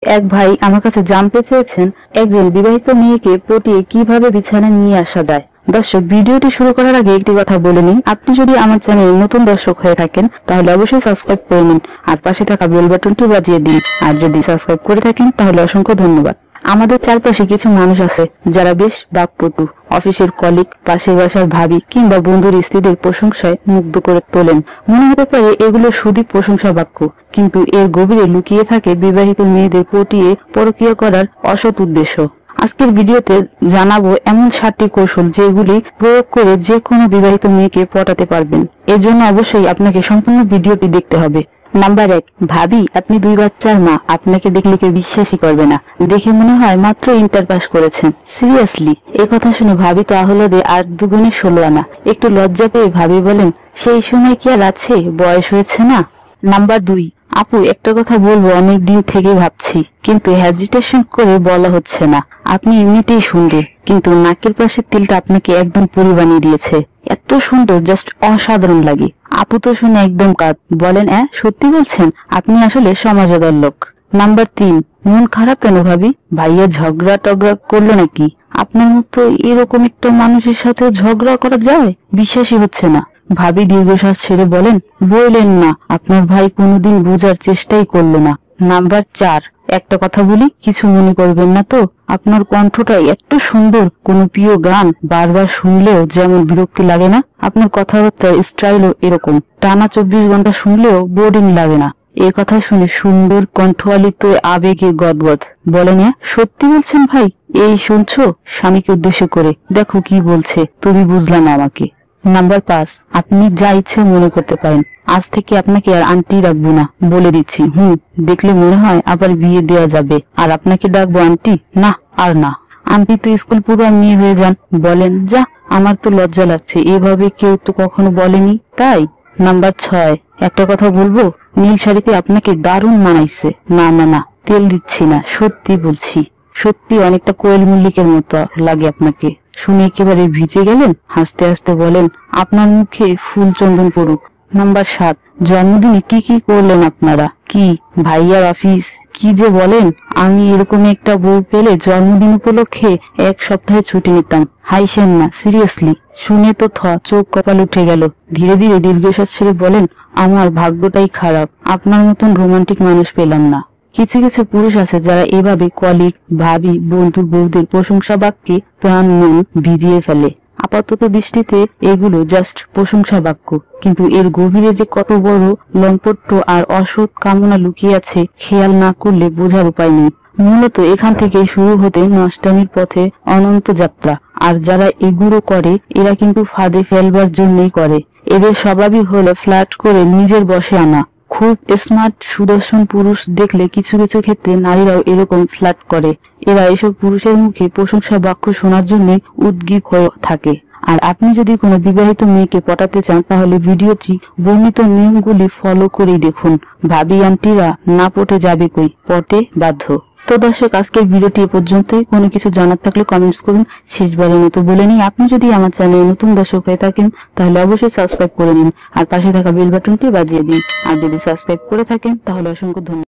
এক ভাই আমার কাছে জানতে চেয়েছেন একজন বিবাহিত মেয়েকে পটিয়ে কিভাবে বিছানায় নিয়ে আসা যায়। দর্শক, ভিডিওটি শুরু করার আগে একটি কথা বলে নিই, আপনি যদি আমার চ্যানেলে নতুন দর্শক হয়ে থাকেন তাহলে অবশ্যই সাবস্ক্রাইব করে নিন আর পাশে থাকা বেল বাটনটি বাজিয়ে দিন। আর যদি সাবস্ক্রাইব করে থাকেন তাহলে অসংখ্য ধন্যবাদ। আমাদের চারপাশে কিছু মানুষ আছে যারা বেশ বাকপটু। অফিসের কলিগ, পাশের বাসার ভাবি কিংবা বন্ধুর স্ত্রীদের প্রশংসায় মুগ্ধ করে তোলেন। মনে হতে পারে এগুলো শুধু প্রশংসা বাক্য, কিন্তু এর গভীরে লুকিয়ে থাকে বিবাহিত মেয়েদের পটিয়ে পরকীয়া করার অসৎ উদ্দেশ্য। আজকের ভিডিওতে জানাবো এমন 7টি কৌশল যেগুলি প্রয়োগ করে যে কোনো বিবাহিত মেয়েকে পটাতে পারবেন। এর জন্য অবশ্যই আপনাকে সম্পূর্ণ ভিডিওটি দেখতে হবে। নাম্বার 1, ভাবি আপনি 2 বাচ্চার মা, আপনাকে দেখলে কেউ বিশ্বাসই করবে না, দেখে মনে হয় মাত্র ইন্টার পাস করেছেন। সিরিয়াসলি? এই কথা শুনে ভাবি তো আহ্লাদে 8 দুগুণে 16 আনা। একটু লজ্জা পেয়ে ভাবি বলেন, সেই সময় কি আর আছে, বয়স হয়েছে না। নাম্বার 2, আপু একটা কথা বলবো, অনেক দিন থেকে ভাবছি কিন্তু হেজিটেশন করে বলা হচ্ছে না। আপনি এমনিতেই সুন্দর, কিন্তু নাকের পাশের তিলটা আপনাকে একদম পরি বানিয়ে দিয়েছে। এত সুন্দর, জাস্ট অসাধারণ লাগে। আপু তো শুনে একদম কাঁদ, বলেন সত্যি বলছেন? আপনি আসলে সমাজের লোক। নাম্বার 3, মন খারাপ কেন ভাবি? ভাইয়া ঝগড়া টগড়া করলো নাকি? আপনার মতো এরকম একটা মানুষের সাথে ঝগড়া করা যায়? বিশ্বাসই হচ্ছে না। ভাবি দীর্ঘশ্বাস ছেড়ে বলেন, বললেন না, আপনার ভাই কোনোদিন বোঝার চেষ্টাই করলো না। নাম্বার 4, একটা কথা বলি, কিছু মনে করবেন না তো? আপনার কণ্ঠটা এত সুন্দর, কোনো প্রিয় গান বারবার শুনলেও যেমন বিরক্তি লাগে না, আপনার কথাবার্তার স্টাইলও এরকম। টানা 24 ঘন্টা শুনলেও বোরিং লাগে না। এই কথা শুনে সুন্দর কণ্ঠওয়ালি তো আবেগে গদগদ। বলেন, সত্যি বলছেন ভাই? এই শুনছো? স্বামীকে উদ্দেশ্য করে দেখো কি বলছে, তুমি বুঝলাম আমাকে। নাম্বার 5, আপনি যা ইচ্ছে মনে করতে পারেন, আজ থেকে আপনাকে আর আন্টি রাখবো না, বলে দিচ্ছি। দেখলে মনে হয় আবার বিয়ে দেওয়া যাবে, আর আপনাকে ডাকবো আন্টি? না, আর না। আন্টি তো স্কুল পুরো মেয়ে হয়ে যান। বলেন, যা, আমার তো লজ্জা লাগছে, এভাবে কেউ তো কখনো বলেনি তাই। নাম্বার 6, একটা কথা বলবো, নীল শাড়িতে আপনাকে দারুণ মানাইছে। না না না, তেল দিচ্ছি না, সত্যি বলছি, সত্যি অনেকটা কোয়েল মল্লিকের মতো লাগে আপনাকে। শুনে একেবারে ভিজে গেলেন, হাসতে হাসতে বলেন, আপনার মুখে ফুল চন্দন পড়ুক। নাম্বার 7, জন্মদিনে কি কি করলেন আপনারা? কি ভাইয়ার অফিস, কি যে বলেন! আমি এরকম একটা বউ পেলে জন্মদিন উপলক্ষে 1 সপ্তাহে ছুটি নিতাম। হাইসেন না, সিরিয়াসলি। শুনে তো চোখ কপাল উঠে গেল। ধীরে ধীরে দীর্ঘশ্বাস ছেড়ে বলেন, আমার ভাগ্যটাই খারাপ, আপনার মতন রোমান্টিক মানুষ পেলাম না। কিছু কিছু পুরুষ আছে যারা এভাবে কলিগ, ভাবি, বন্ধু, বউদের প্রশংসা বাক্যে প্রাণ মন ভিজিয়ে ফেলে। আপাতত দৃষ্টিতে এগুলো জাস্ট প্রশংসা বাক্য, কিন্তু এর গভীরে যে কত বড় লম্পট্য আর অসৎ কামনা লুকিয়ে আছে খেয়াল না করলে বোঝার উপায় নেই। মূলত এখান থেকে শুরু হতে নষ্টামির পথে অনন্ত যাত্রা। আর যারা এগুলো করে এরা কিন্তু ফাঁদে ফেলবার জন্যই করে। এদের স্বভাবই হলো ফ্ল্যাট করে নিজের বশে আনা। খুব স্মার্ট সুদর্শন পুরুষ দেখলে কিছু কিছু ক্ষেত্রে নারীরাও এরকম ফ্ল্যাট করে। এরা এসব পুরুষের মুখে প্রশংসা বাক্য শোনার জন্য উদ্গ্রীব হয়ে থাকে। আর আপনি যদি কোনো বিবাহিত মেয়েকে পটাতে চান তাহলে ভিডিওটি বর্ণিত নিয়মগুলি ফলো করেই দেখুন। ভাবি আন্টিরা না পটে যাবে কই, পটে বাধ্য। তো দর্শক, আজকের ভিডিওটি এ পর্যন্তই। কোনো কিছু জানার থাকলে কমেন্টস করুন। শেষবারের মতো বলে নিই, আপনি যদি আমার চ্যানেলে নতুন দর্শক হয়ে থাকেন তাহলে অবশ্যই সাবস্ক্রাইব করে নিন আর পাশে থাকা বেল বাটনটি বাজিয়ে দিন। আর যদি সাবস্ক্রাইব করে থাকেন তাহলে অসংখ্য ধন্যবাদ।